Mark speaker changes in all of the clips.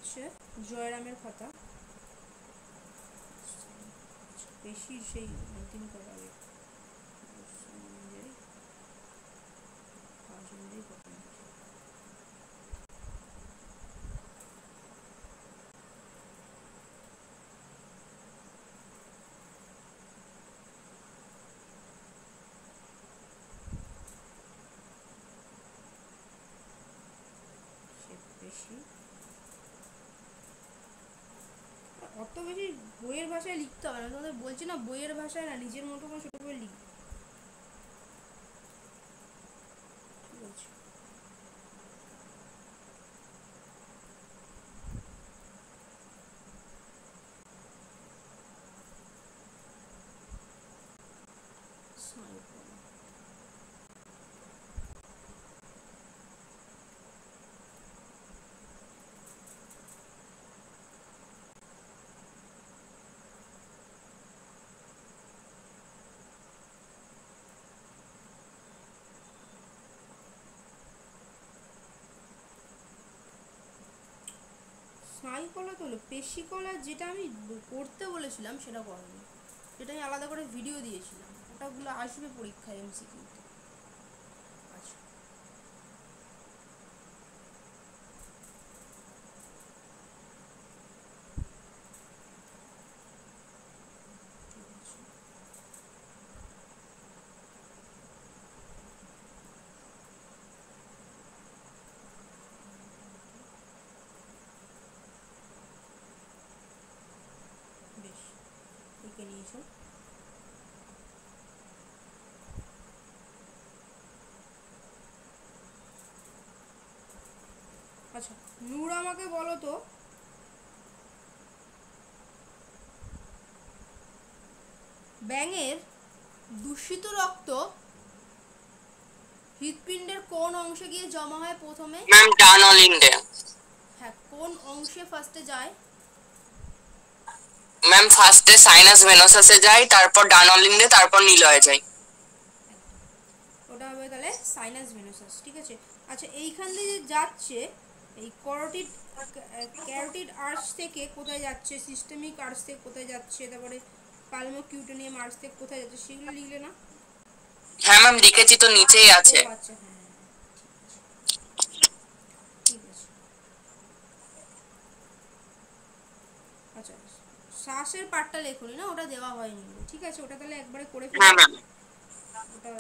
Speaker 1: হচ্ছে জয়রামের খাতা, বেশি সেই দিন করা আগে বেশি অত বেশি বইয়ের ভাষায় লিখতে হবে না, তোমাদের বলছি না বইয়ের ভাষায় না নিজের মতো করে ছোট করে লিখ। ঠিক আছে, স্নায়ুকলা তো হলো পেশিকলা, যেটা আমি করতে বলেছিলাম সেটা করনি, সেটা আমি আলাদা করে ভিডিও দিয়েছিলাম, ওটাগুলো আসবে পরীক্ষায় এমসিকিউতে। আচ্ছা বেশ, লিখে নিয়েছো। আচ্ছা নূর আমাকে বলো তো ব্যাঙের দূষিত রক্ত হৃৎপিণ্ডের কোন অংশে গিয়ে জমা হয় প্রথমে?
Speaker 2: ম্যাম ডার্নলিংডে।
Speaker 1: হ্যাঁ, কোন অংশে ফার্স্টে যায়?
Speaker 2: ম্যাম ফার্স্টে সাইনাস ভেনোসাসে যায়, তারপর ডার্নলিংডে, তারপর নিলয়ে যায়।
Speaker 1: ওটা হবে তাহলে সাইনাস ভেনোসাস। ঠিক আছে, আচ্ছা এইখান দিয়ে যে যাচ্ছে এই ক্যারোটিড আর্চ থেকে কোথায় যাচ্ছে, সিস্টেমিক আর্চ থেকে কোথায় যাচ্ছে, তারপরে পালমোকিউটেনিয়াম আর্চ থেকে কোথায় যাচ্ছে, সেগুলো লিখলে না?
Speaker 2: হ্যাঁ ম্যাম লিখেছি তো, নিচেই আছে।
Speaker 1: ও আচ্ছা, হ্যাঁ ঠিক আছে। আচ্ছা শ্বাসের পার্টটা লেখনি না, ওটা দেওয়া হয়নি। ঠিক আছে, ওটা তাহলে একবারে করে ফেলো,
Speaker 2: হ্যাঁ ম্যাম।
Speaker 1: ওটা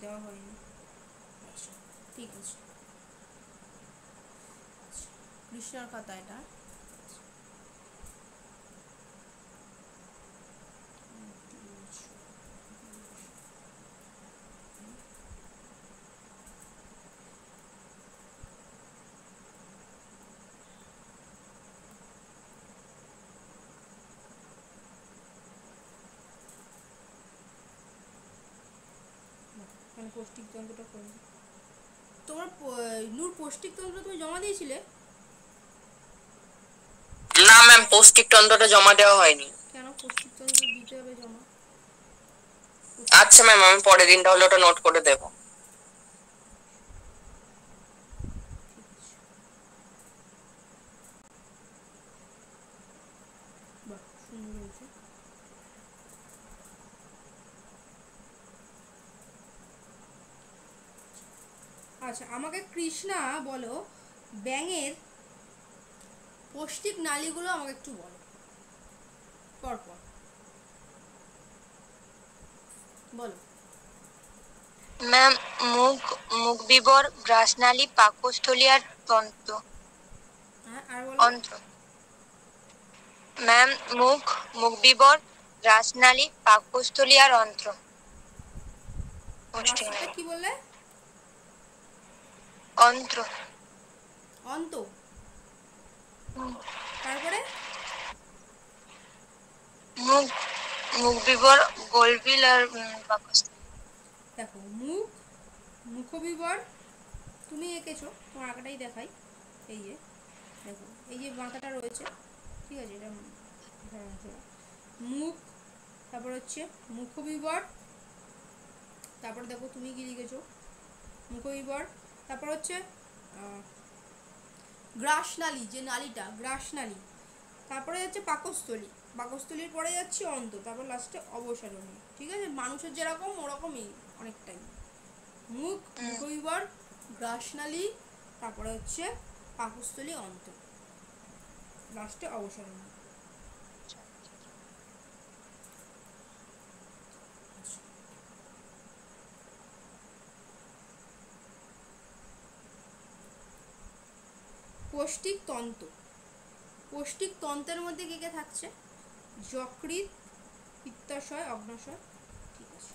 Speaker 1: দেওয়া হয়নি। আচ্ছা ঠিক আছে, কৃষ্ণার খাতা এটা। পৌষ্টিকতন্ত্রটা করে তোমার নূর পৌষ্টিকতন্ত্র তুমি জমা দিয়েছিলে?
Speaker 2: না ম্যাম পৌষ্টিকতন্ত্রটা জমা দেওয়া হয়নি।
Speaker 1: কেন? পৌষ্টিকতন্ত্র দিতে হবে জমা।
Speaker 2: আচ্ছা ম্যাম, আমি পরের দিন তাহলে ওটা নোট করে দেবো।
Speaker 1: বাহ সুন্দর হয়েছে। আচ্ছা আমাকে কৃষ্ণা বলো ব্যাঙের পৌষ্টিক নালীগুলো আমাকে একটু বলো পরপর বলো।
Speaker 3: ম্যাম মুখবিবর, গ্রাসনালী, পাকস্থলী আর তন্ত্র।
Speaker 1: হ্যাঁ আর বলো।
Speaker 3: অন্ত্র। ম্যাম মুখবিবর, গ্রাসনালী, পাকস্থলী আর অন্ত্র।
Speaker 1: রাস্তাটা কি বললে?
Speaker 3: অন্ত্র।
Speaker 1: অন্ত। তারপরে
Speaker 3: মুখবিবর, গোলবিল আর পাকস্থলী।
Speaker 1: দেখো মুখবিবর তুমি এঁকেছো, তোমার আঁকাটাই দেখাই। এই যে দেখো, এই যে বাঁকাটা রয়েছে, ঠিক আছে, এটা মুখ, তারপর হচ্ছে মুখবিবর, তারপর দেখো তুমি কি লিখেছো মুখবিবর, তারপর হচ্ছে গ্রাসনালী, যে নালীটা গ্রাসনালী, তারপরে যাচ্ছে পাকস্থলী, পাকস্থলীর পরে যাচ্ছে অন্ত, তারপর লাস্টে অবসারণী। ঠিক আছে, মানুষের যেরকম ওরকমই অনেকটাই। মুখ, মুখবিবর, গ্রাসনালী, তারপরে হচ্ছে পাকস্থলী, অন্ত, লাস্টে অবসারণী। পৌষ্টিক তন্ত্র, পৌষ্টিক তন্ত্রের মধ্যে কে কে থাকছে? যকৃৎ, পিত্তাশয়, অগ্ন্যাশয়। ঠিক আছে,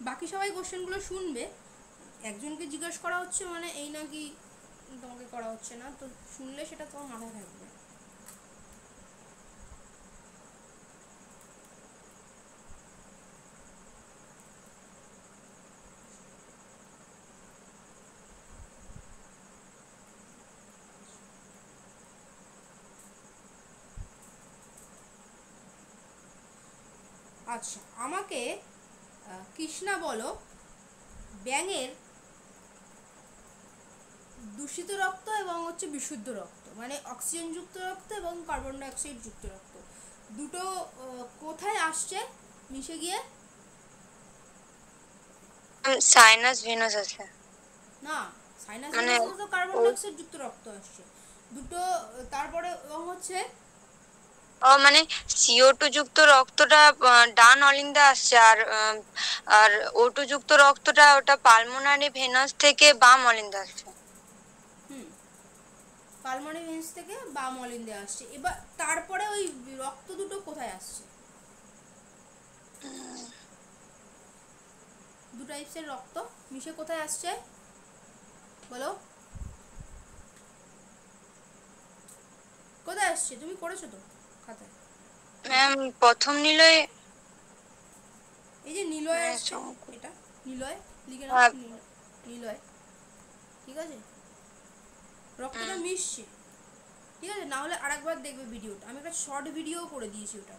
Speaker 1: বাকি সবাই কোশ্চেনগুলো শুনবে। একজনকে জিজ্ঞেস করা হচ্ছে মানে এই নাকি তোমাকে করা হচ্ছে না, তো শুনলে সেটা তোমার মাথায় থাকবে। আচ্ছা, আমাকে কৃষ্ণা বলো, ব্যাঙের দূষিত রক্ত এবং হচ্ছে বিশুদ্ধ রক্ত, মানে অক্সিজেনযুক্ত রক্ত এবং কার্বন ডাইঅক্সাইড যুক্ত রক্ত, দুটো কোথায় আসছে মিশে গিয়ে?
Speaker 3: সাইনাস ভেনাস আছে।
Speaker 1: না, সাইনাস
Speaker 3: মানে
Speaker 1: তো কার্বন ডাইঅক্সাইড যুক্ত রক্ত আসছে দুটো, তারপরে এবং হচ্ছে
Speaker 3: মানে CO2 যুক্ত রক্তটা ডান অলিন্দে আসছে, আর O2 যুক্ত রক্তটা ওটা পালমোনারি ভেনাস থেকে বাম অলিন্দে আসছে।
Speaker 1: পালমোনারি ভেন্স থেকে বাম অলিন্দে আসছে। এবার তারপরে ওই রক্ত দুটো কোথায় আসছে? দু টাইপসের রক্ত মিশে কোথায় আসছে বলো? কোথায় আসছে? তুমি করেছো তো খাতায়?
Speaker 3: ম্যাম প্রথম নিলয়,
Speaker 1: এই যে নিলয় আসছে, এটা নিলয় লিখে নাও, নিলয়। ঠিক আছে, রক্তটা মিশছে। ঠিক আছে, না হলে আরেকবার দেখবে ভিডিওটা, আমি একটা শর্ট ভিডিও করে দিয়েছি ওটা,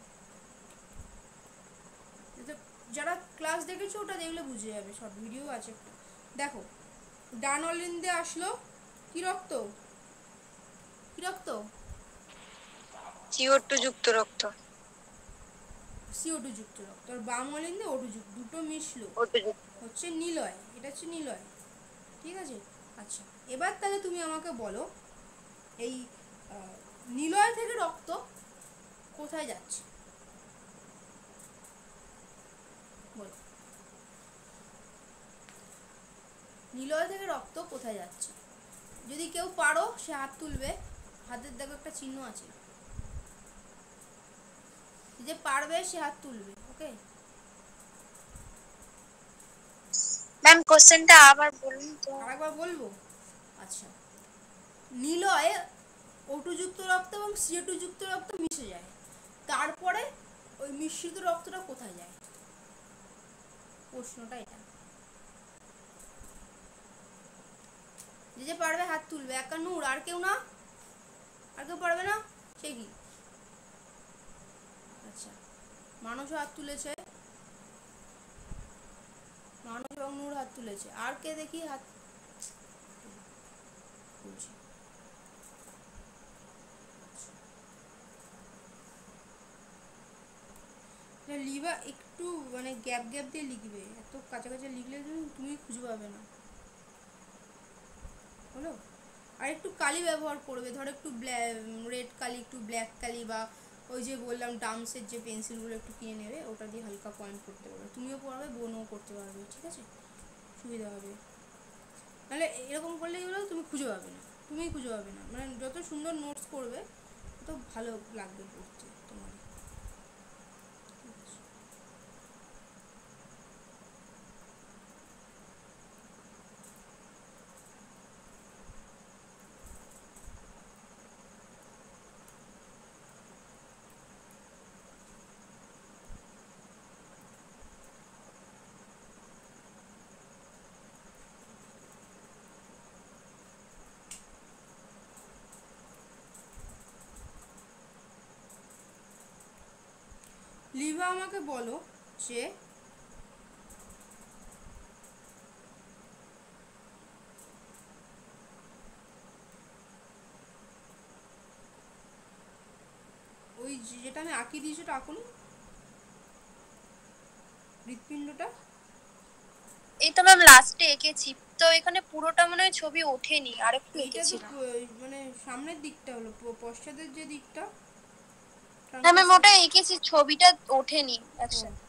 Speaker 1: যারা ক্লাস দেখেছো ওটা দেখলে বুঝে যাবে, শর্ট ভিডিও আছে একটা। দেখো, ডান অলিন্দে আসলো কি রক্ত? কি রক্ত?
Speaker 3: CO2 যুক্ত রক্ত।
Speaker 1: CO2 যুক্ত রক্ত। আর বাম অলিন্দে O2 যুক্ত, দুটো মিশলো হচ্ছে নিলয়, এটা হচ্ছে নিলয়। ঠিক আছে, আচ্ছা এবার তাহলে তুমি আমাকে বলো, এই নিলয় থেকে রক্ত কোথায় যাচ্ছে বলো? নিলয় থেকে রক্ত কোথায় যাচ্ছে? যদি কেউ পারো সে হাত তুলবে, হাতের দেখো একটা চিহ্ন আছে, যে পারবে সে হাত তুলবে। ওকে
Speaker 3: ম্যাম কোশ্চেনটা আবার বলুন তো।
Speaker 1: আরেকবার বলবো? আচ্ছা, নিলয়ে O2 যুক্ত রক্ত এবং CO2 যুক্ত রক্ত মিশে যায়, তারপরে ওই মিশ্রিত রক্তটা কোথায় যায়? প্রশ্নটা এটা। যে পারবে হাত তুলবে, একা নূর, আর কেউ না? আর কেউ পারবে না? সে কি? আচ্ছা, মানুষও হাত তুলেছে, মানুষ এবং নূর হাত তুলেছে, আর কে দেখি হাত তুলছে? লিভা একটু মানে গ্যাপ গ্যাপ দিয়ে লিখবে, এত কাছাকাছি লিখলে তুমি খুঁজে পাবে না, হলো? আর একটু কালি ব্যবহার করবে, ধরো একটু রেড কালি, একটু ব্ল্যাক কালি, বা ওই যে বললাম ডামসের যে পেন্সিলগুলো একটু কিনে নেবে, ওটা দিয়ে হালকা পয়েন্ট করতে পারবে, তুমিও পারবে, বোনও করতে পারবে। ঠিক আছে, সুবিধা হবে। নাহলে এরকম করলে এগুলো তুমি খুঁজে পাবে না, তুমিই খুঁজে পাবে না, মানে যত সুন্দর নোটস করবে তত ভালো লাগবে পড়তে তোমার। লিভা আমাকে বলো যে যেটা আমি আঁকি দিয়েছি ওটা আঁকুন, হৃৎপিণ্ডটা।
Speaker 4: এই তো ম্যাম লাস্টে এঁকেছি, তো এখানে পুরোটা মনে হয় ছবি ওঠেনি, আর একটু
Speaker 1: এইটা তো
Speaker 4: এঁকেছিলাম।
Speaker 1: মানে সামনের দিকটা হলো, পশ্চাতের যে দিকটা।
Speaker 4: হ্যাঁ ম্যাম ওটা এঁকেছি, ছবিটা ওঠেনি একসাথে।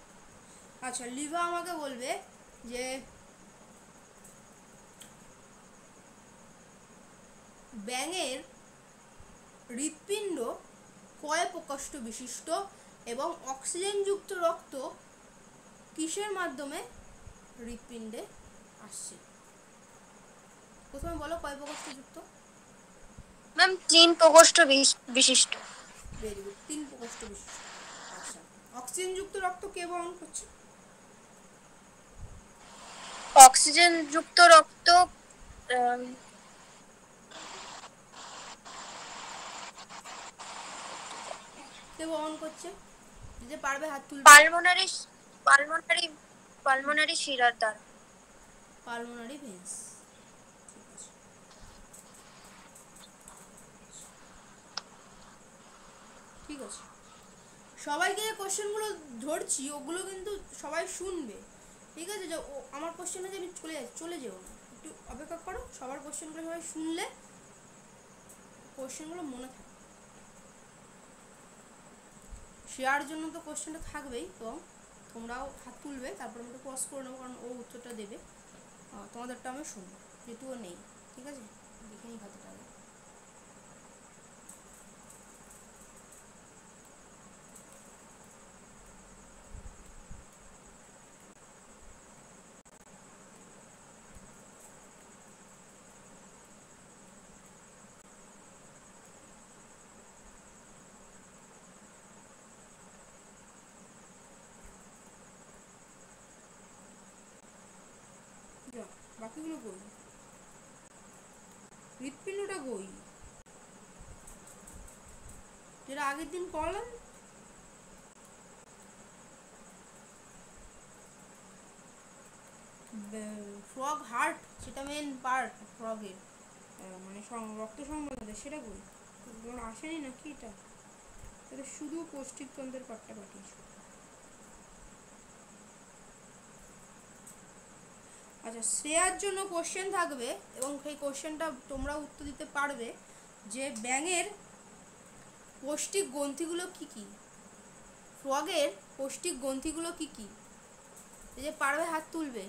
Speaker 1: আচ্ছা, লিভা আমাকে বলবে যে ব্যাঙের হৃৎপিণ্ড কয় প্রকোষ্ঠ বিশিষ্ট এবং অক্সিজেনযুক্ত রক্ত কিসের মাধ্যমে হৃৎপিণ্ডে আসছে? প্রথমে বলো কয় প্রকোষ্ঠ যুক্ত।
Speaker 4: ম্যাম 3 প্রকোষ্ঠ বিশিষ্ট।
Speaker 1: ভেরি গুড, 3 প্রকোষ্ঠ বিশিষ্ট। আচ্ছা, অক্সিজেনযুক্ত রক্ত কে বহন করছে?
Speaker 4: অক্সিজেন যুক্ত রক্ত
Speaker 1: কে বহন করছে? যে পারবে হাত তুলবে।
Speaker 4: পালমোনারি শিরার দ্বারা।
Speaker 1: Pulmonary veins. ঠিক আছে, সবাইকে যে কোশ্চেনগুলো ধরছি ওগুলো কিন্তু সবাই শুনবে, ঠিক আছে? যে আমার কোশ্চেনে যে আমি চলে যেও না, একটু অপেক্ষা করো, সবার কোশ্চেনগুলো সবাই শুনলে কোশ্চেনগুলো মনে থাকে। শেয়ার জন্য তো কোশ্চেনটা থাকবেই, তো তোমরাও হাত তুলবে, তারপর আমি পজ করে নেবো, কারণ ও উত্তরটা দেবে, তোমাদেরটা আমি শুনবো, যেহেতু ও নেই। ঠিক আছে, দেখে নিই খাতাটা আগে। বাকিগুলো কই? হৃৎপিণ্ডটা কই? যেটা আগের দিন করলাম। ফ্রগ হার্ট, সেটা মেন পার্ট ফ্রগের, মানে রক্ত সংবহন, সেটা কই? আসেনি নাকি এটা? তাহলে শুধু পৌষ্টিকতন্ত্রের পার্টটা পাঠিয়েছি। আচ্ছা, শ্রেয়ার জন্য কোশ্চেন থাকবে এবং সেই কোশ্চেনটা তোমরা উত্তর দিতে পারবে যে ব্যাঙের পৌষ্টিক গ্রন্থিগুলো কি কি, ফ্রগের পৌষ্টিক গ্রন্থিগুলো কি কি? যে পারবে হাত তুলবে,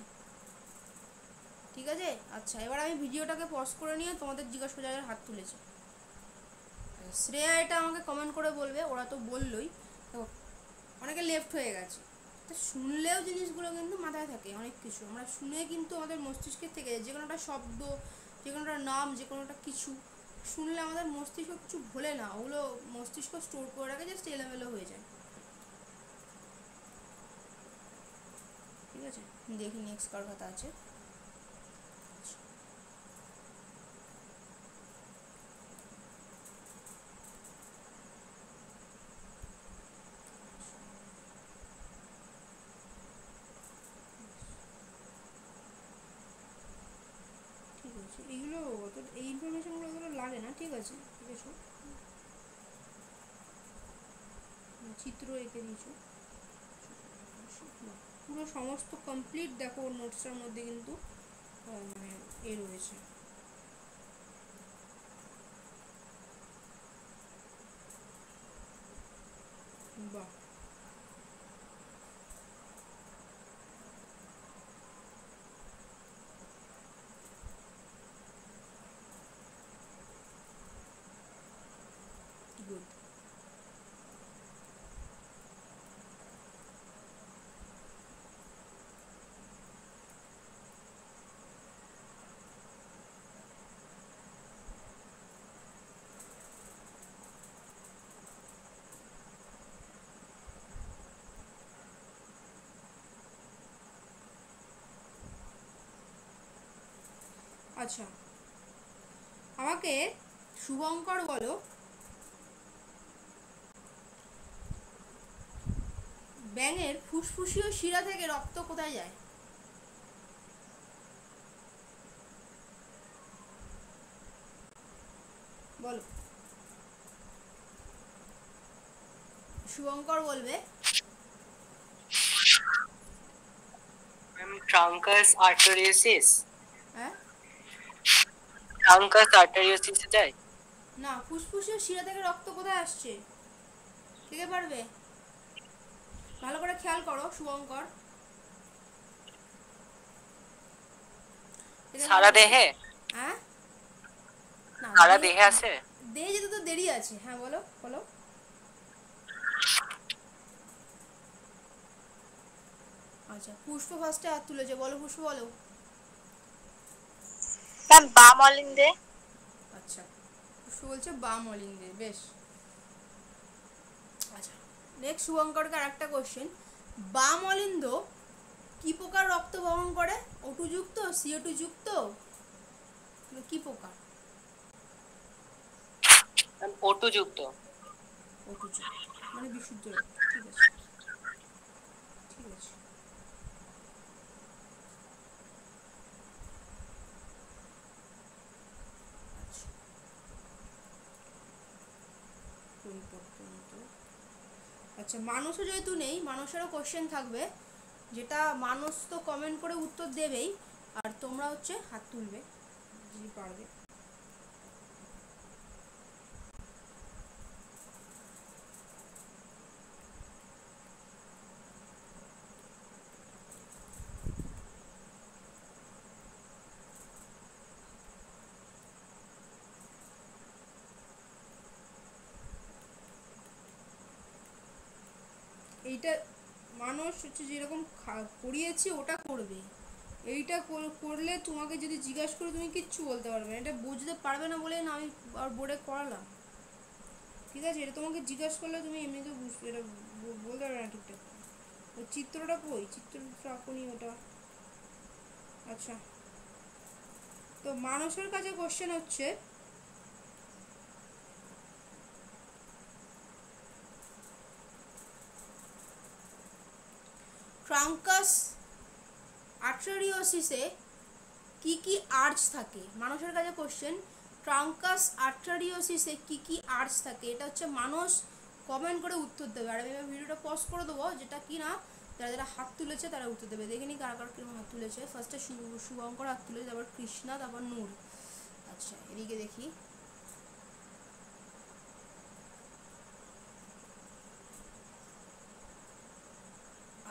Speaker 1: ঠিক আছে? আচ্ছা, এবার আমি ভিডিওটাকে পজ করে নিয়ে তোমাদের জিজ্ঞাসা করে হাত তুলেছে। শ্রেয়া এটা আমাকে কমেন্ট করে বলবে, ওরা তো বললোই, তো অনেকে লেফট হয়ে গেছে। তো শুনলেও জিনিসগুলো কিন্তু মাথায় থাকে, অনেক কিছু আমরা শুনে কিন্তু আমাদের মস্তিষ্কের থেকে যে কোনো একটা শব্দ, যে কোনো একটা নাম, যে কোনো একটা কিছু শুনলে আমাদের মস্তিষ্ক কিছু ভোলে না, ওগুলো মস্তিষ্ক স্টোর করে রাখে, জাস্ট এলোমেলো হয়ে যায়। ঠিক আছে, দেখি নেক্সট কার কথা আছে। এইগুলো এই ইনফরমেশনগুলো এগুলো লাগে না, ঠিক আছে? ঠিক আছে, চিত্র এঁকে দিয়েছো, পুরো সমস্ত কমপ্লিট দেখো নোটসটার মধ্যে কিন্তু মানে এ রয়েছে। বাহ, গুড। আচ্ছা, আমাকে শুভঙ্কর বলো, ব্যাঙের ফুসফুসীয় শিরা থেকে রক্ত কোথায় যায়? বলো। শুভঙ্কর বলবে।
Speaker 2: ম্যাম ট্রাঙ্কাস আর্টেরিওসিস,
Speaker 1: হ্যাঁ
Speaker 2: ট্রাঙ্কাস আর্টেরিওসিসে যায়।
Speaker 1: না, ফুসফুসের শিরা থেকে রক্ত কোথায় আসছে? কে কে পারবে? ভালো করে খেয়াল করো শুভঙ্কর। কে কে
Speaker 2: সারা
Speaker 1: পারবে?
Speaker 2: দেহে,
Speaker 1: হ্যাঁ না,
Speaker 2: সারা দেহে আছে।
Speaker 1: দেহে যেতে তো দেরি আছে। হ্যাঁ বলো বলো। আচ্ছা, পুষ্প ফার্স্টে হাত তুলেছে, বলো পুষ্প বলো।
Speaker 4: ম্যাম বাম অলিন্দে।
Speaker 1: আচ্ছা, পুষ্প বলছে বাম অলিন্দে, বেশ। আচ্ছা, নেক্সট শুভঙ্করকে আর একটা কোশ্চেন। বাম অলিন্দ কি প্রকার রক্ত বহন করে? O2 যুক্ত, CO2 যুক্ত, কি প্রকার?
Speaker 2: ম্যাম O2 যুক্ত।
Speaker 1: O2 যুক্ত মানে বিশুদ্ধ রক্ত। ঠিক আছে ঠিক আছে। আচ্ছা, পরিবর্তন তো। আচ্ছা, মানুষও যেহেতু নেই, মানুষেরও কোশ্চেন থাকবে, যেটা মানুষ তো কমেন্ট করে উত্তর দেবেই, আর তোমরা হচ্ছে হাত তুলবে যদি পারবে। এইটা মানুষ হচ্ছে যেরকম করিয়েছি ওটা করবে, এইটা করলে তোমাকে যদি জিজ্ঞাসা করে তুমি কিচ্ছু বলতে পারবে না, এটা বুঝতে পারবে না বলেই না আমি আর বোর্ডে করালাম। ঠিক আছে, এটা তোমাকে জিজ্ঞাসা করলে তুমি এমনিতে বুঝবে, এটা বলতে পারবে না ঠিকঠাক। ওই চিত্রটা কই, চিত্রটা আঁকুনি ওটা। আচ্ছা, তো মানুষের কাছে কোশ্চেন হচ্ছে, ট্রাঙ্কাস আর্টেরিওসিসে কি কি আর্চ থাকে? মানুষের কাছে কোশ্চেন, ট্রাঙ্কাস আর্টেরিওসিসে কি কি আর্চ থাকে? এটা হচ্ছে মানুষ কমেন্ট করে উত্তর দেবে, আর আমি ভিডিওটা পজ করে দেবো, যেটা কি না যারা যারা হাত তুলেছে তারা উত্তর দেবে। দেখে নি কারা কারা কিরকম হাত তুলেছে। ফার্স্টে শুভঙ্কর হাত তুলেছে, তারপর কৃষ্ণা, তারপর নূর। আচ্ছা, এদিকে দেখি।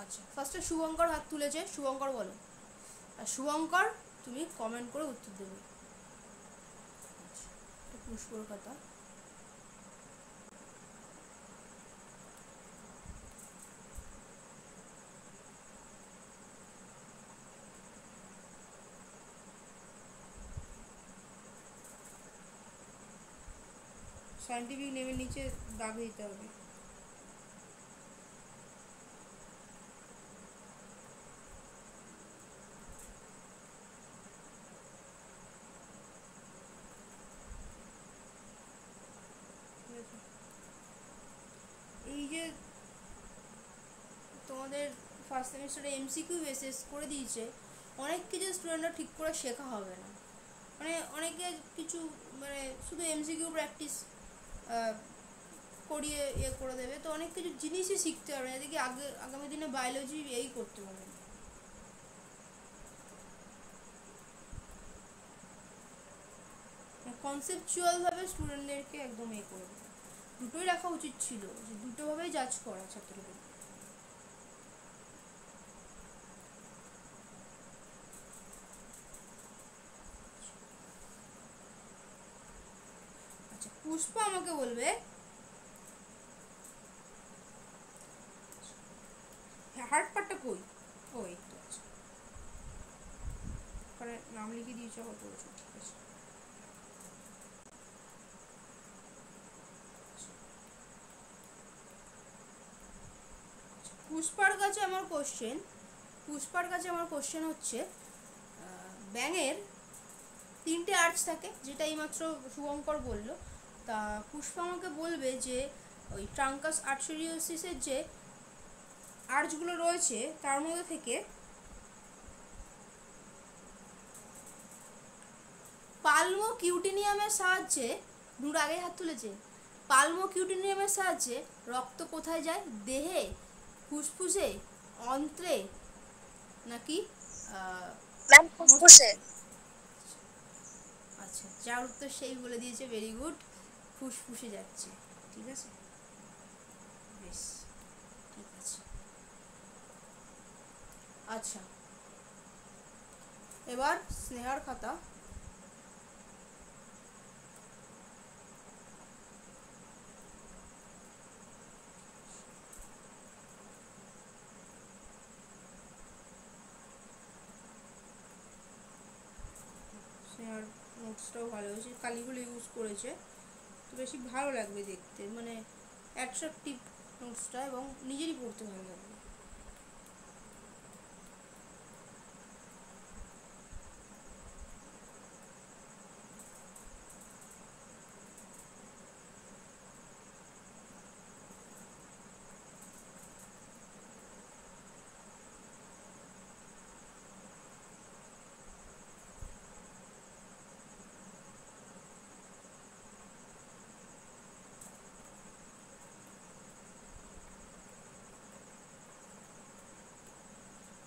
Speaker 1: আচ্ছা, ফার্স্টে শুভঙ্কর হাত তুলেছে, শুভঙ্কর বলো। আর শুভঙ্কর তুমি কমেন্ট করে উত্তর দেবে। আচ্ছা, এটা পুষ্পর কথা। সায়েন্টিফিক নেমের নিচে দাগ দিতে হবে। এই যে তোমাদের ফার্স্ট সেমিস্টারে এমসিকিউ বেসিস করে দিয়েছে, অনেক কিছু স্টুডেন্টরা ঠিক করে শেখা হবে না, মানে অনেকে কিছু মানে শুধু এমসিকিউ প্র্যাকটিস করিয়ে ইয়ে করে দেবে, তো অনেক কিছু জিনিসই শিখতে হবে না। এদিকে আগামী দিনে বায়োলজি এই করতে হবে না। কনসেপচুয়ালভাবে স্টুডেন্টদেরকে একদম এ করে দেবে। দুটোই রাখা উচিত ছিল, যে দুটোভাবেই জাজ করা ছাত্রদের। আচ্ছা, পুষ্পা আমাকে বলবে হার্ট পার্টটা কই? ও এই তো আছে, ওখানে নাম লিখে দিয়েছে, আবার পড়েছো, ঠিক আছে। পুষ্পার কাছে আমার কোশ্চেন হচ্ছে, ব্যাঙের তিনটে আর্চ থাকে, যেটা এইমাত্র শুভঙ্কর বলল। তা পুষ্পা আমাকে বলবে যে ওই ট্রাঙ্কাস আর্টেরিওসিসের যে আর্চগুলো রয়েছে তার মধ্যে থেকে পালমোকিউটিনিয়ামের সাহায্যে, নূর আগেই হাত তুলেছে, পালমোকিউটিনিয়ামের সাহায্যে রক্ত কোথায় যায়? দেহে, ফুসফুসে, অন্ত্রে, নাকি
Speaker 4: ম্যাম ফুসফুসে।
Speaker 1: মস্তিষ্কে? আচ্ছা, যার উত্তর সেই বলে দিয়েছে, ভেরি গুড, ফুসফুসে যাচ্ছে। ঠিক আছে, বেশ, ঠিক আছে। আচ্ছা, এবার স্নেহার খাতা। স্নেহার নোটসটাও ভালো হয়েছে, কালিগুলো ইউজ করেছে, তো বেশি ভালো লাগবে দেখতে, মানে অ্যাট্রাকটিভ নোটসটা, এবং নিজেরই পড়তে ভালো লাগবে।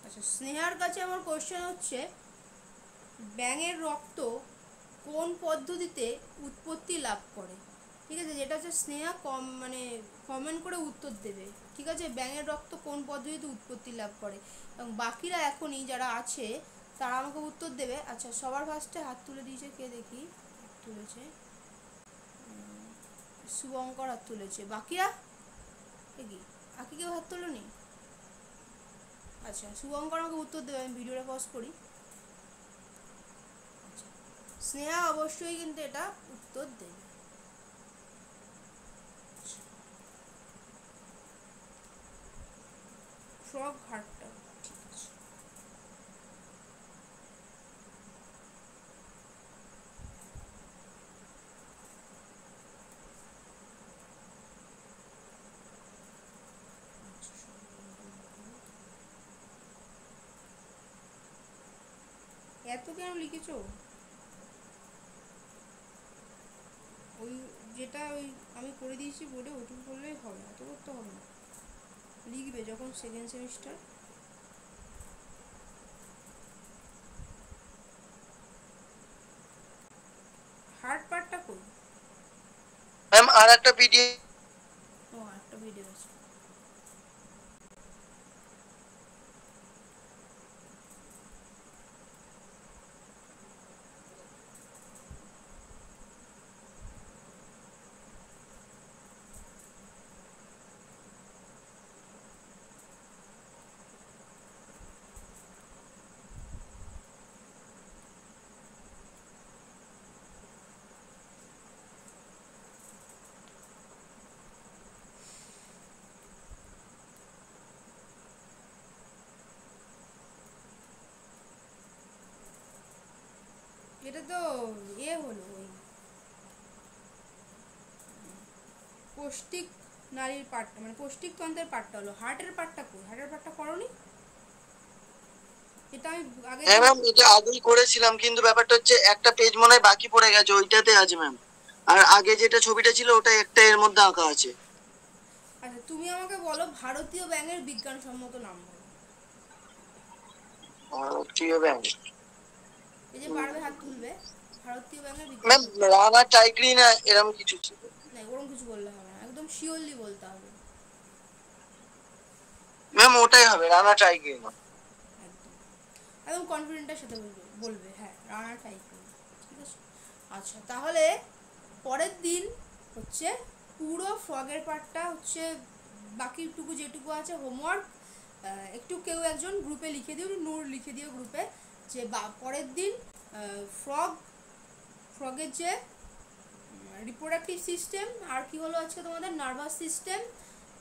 Speaker 1: আচ্ছা, স্নেহার কাছে আমার কোশ্চেন হচ্ছে, ব্যাঙের রক্ত কোন পদ্ধতিতে উৎপত্তি লাভ করে? ঠিক আছে, যেটা হচ্ছে স্নেহা মানে কমেন্ট করে উত্তর দেবে। ঠিক আছে, ব্যাঙের রক্ত কোন পদ্ধতিতে উৎপত্তি লাভ করে, এবং বাকিরা এখনই যারা আছে তারা আমাকে উত্তর দেবে। আচ্ছা, সবার ফার্স্টে হাত তুলে দিয়েছে কে দেখি? তুলেছে শুভঙ্কর, হাত তুলেছে। বাকিরা কি বাকি কেউ হাত তোলেনি? আচ্ছা, শুভঙ্কর আমাকে উত্তর দেবে, আমি ভিডিওটা পজ করি। আচ্ছা, স্নেহা অবশ্যই কিন্তু এটা উত্তর দেবে। ফ্রগ হার্টটা, ঠিক আছে। এত কেন লিখেছো? ওই যেটা ওই আমি করে দিয়েছি বোর্ডে, ওটুকু করলেই হবে, এত করতে হবে না। লিখবে যখন সেকেন্ড সেমিস্টার। হার্ড পার্টটা কই?
Speaker 5: ম্যাম আর একটা পিডিএফ।
Speaker 1: ও, একটা ভিডিও আছে। এটা তো হলো ওই পৌষ্টিক নারীর পার্টটা, মানে পৌষ্টিক তন্ত্রের পার্টটা হলো। হার্টের পার্টটা কই? হার্টের পার্টটা করনি? এটা আমি আগে
Speaker 5: হ্যাঁ ম্যাম, এটা আগেই করেছিলাম, কিন্তু ব্যাপারটা হচ্ছে একটা পেজ মনে হয় বাকি পড়ে গেছে, ওইটাতে আছে ম্যাম। আর আগে যেটা ছবিটা ছিল ওটা একটা এর মধ্যে আঁকা আছে।
Speaker 1: আচ্ছা, তুমি আমাকে বলো ভারতীয় ব্যাঙের বিজ্ঞানসম্মত নাম বলো।
Speaker 5: ভারতীয় ব্যাংক,
Speaker 1: এই যে পারবে হাত তুলবে। ভারতীয় ব্যাঙের
Speaker 5: ম্যাম
Speaker 1: বিজ্ঞান,
Speaker 5: রানা টাইগ্রি না এরকম কিছু ছিল।
Speaker 1: না ওরকম কিছু বললে হবে না, একদম শিওরলি বলতে হবে।
Speaker 5: ম্যাম ওটাই হবে, রানা টাইগ্রি না।
Speaker 1: একদম একদম কনফিডেন্টের সাথে বলবে, বলবে হ্যাঁ রানা টাইগ্রি। ঠিক আছে, আচ্ছা তাহলে পরের দিন হচ্ছে পুরো ফ্রগের পার্টটা হচ্ছে, বাকিটুকু যেটুকু আছে হোমওয়ার্ক একটু কেউ একজন গ্রুপে লিখে দিও, নূর লিখে দিও গ্রুপে, যে পরের দিন ফ্রগের যে রিপ্রোডাক্টিভ সিস্টেম, আর কি হলো আজকে তোমাদের নার্ভাস সিস্টেম,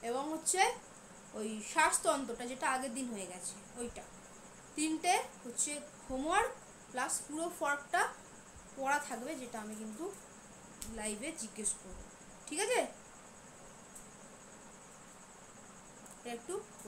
Speaker 1: এবং হচ্ছে ওই শ্বাসতন্ত্রটা যেটা আগের দিন হয়ে গেছে ওইটা, তিনটে হচ্ছে হোমওয়ার্ক প্লাস পুরো ফর্কটা পড়া থাকবে, যেটা আমি কিন্তু লাইভে জিজ্ঞেস করব। ঠিক আছে, একটু